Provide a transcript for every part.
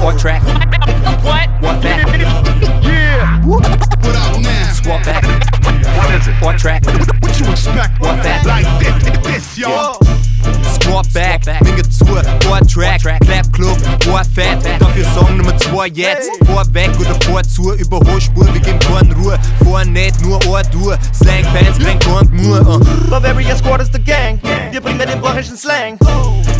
What track? What that? Yeah. What up now? Squat back. What is it? What track? What you expect? What that? Like this, y'all. Squat back, Dinge zu, What track, Clap Club, What Fat, dafür Song Nummer 2 jetzt. Vorweg oder vorzu, Überholspur, wir geben keine Ruhe. Vor nicht nur Ohr-Dur, Slang-Fans, kein Korn nur. Bavaria Squad ist the gang, wir bringen den brachischen Slang.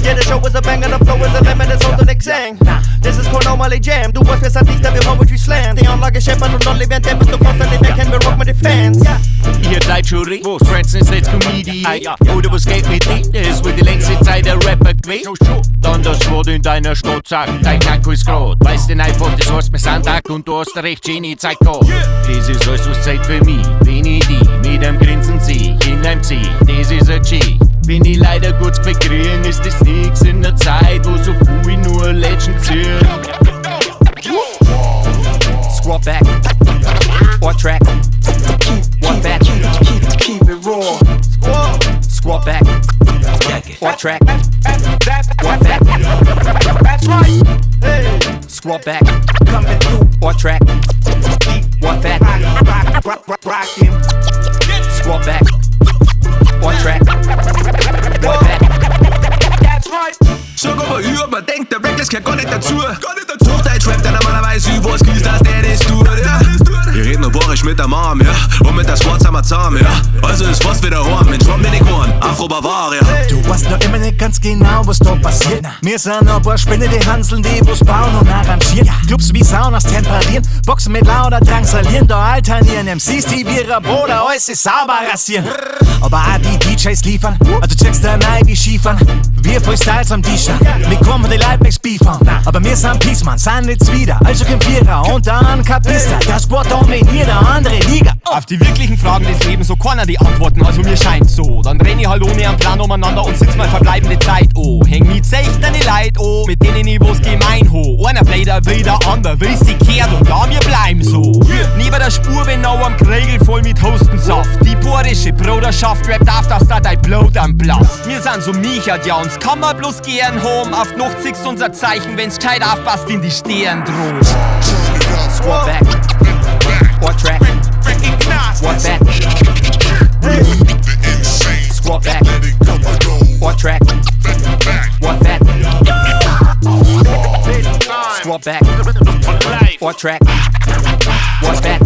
Jede Show ist a banger, the flow is a lemon, das Haus und nix sang. Das ist kein normale Jam, du weißt besser nicht, da wir Poetry Slam. Die Anlage scheppern und alle werden dämpfen, du kannst dann nicht erkennen, wir rock mit den Fans. Ihr seid Jury, wo Friends sind jetzt Comedy. Oder was geht mit dir? Das wird die längste Zeit der Rapper gewesen. Dann das Wort in deiner Stadt sagt, dein Akku ist grad. Weißt denn einfach, das heißt mir Sonntag und du hast recht Genie Zeit gehabt. Das ist alles was Zeit für mich, wenn ich die mit einem Grinsen zieh, in einem Zieh, das ist ein G. Wenn ich leider kurz verkriegen, ist das nix in der Zeit, wo so viel nur Legends sind. Squat back. What track? What fat? Keep it raw. Squat back. What track? What fat? That's right. Hey, Squat back. Coming through. What track? What fat? Rockin'. Squat back. What track? What fat? That's right. Så gå på hyre, man denkt, der Reckless kan gå lidt natur. Hochdeutsch-Rap, der normalerweise über was Kies, dass der das tut, ja. Wir reden nur borisch mit der Mom, ja. Und mit der Squad sind wir zahm, ja. Also ist fast wieder Horn, mit Schwamm bin ich Horn, Afro-Bavaria. Du weißt noch immer nicht ganz genau, was da passiert. Wir sind noch ein paar Spinne, die Hanseln, die was bauen und arrangieren. Clubs wie Saunas temperieren, Boxen mit lauter drangsalieren, da alternieren MCs, die wie ihre Bruder alles ist sauber rasieren. Aber auch die DJs liefern, also checkst du rein, die schiefern. Wir Freestyles am T-Shirt, wir kommen die Lightbacks beefern. Aber wir sind Peaceman, sind jetzt wieder, also kein Vierer und dann Kapista. Der Sport dominiert eine andere Liga. Auf die wirklichen Fragen des Lebens so keiner die Antworten, also mir scheint so. Dann renn ich halt ohne einen Plan umeinander und sitz mal verbleibende Zeit, oh. Häng mit 16 Leid, oh, mit denen ich was gemein ho. Einer bleibt wieder ander, will sie kehrt und ja, wir bleiben so. Neben der Spur, wenn noch am Kregel voll mit Hostensaft. Die borische Bruderschaft rappt auf, dass da dein Blut am Platz. Wir sind so michert, ja, uns kann man bloß gern home. Auf die Nacht siehst unser Zeichen, wenn's gescheit aufpasst in die Stirn droht. Squat back. What track? What fat? Squat back. What track? What fat? Squat back. What track? What fat?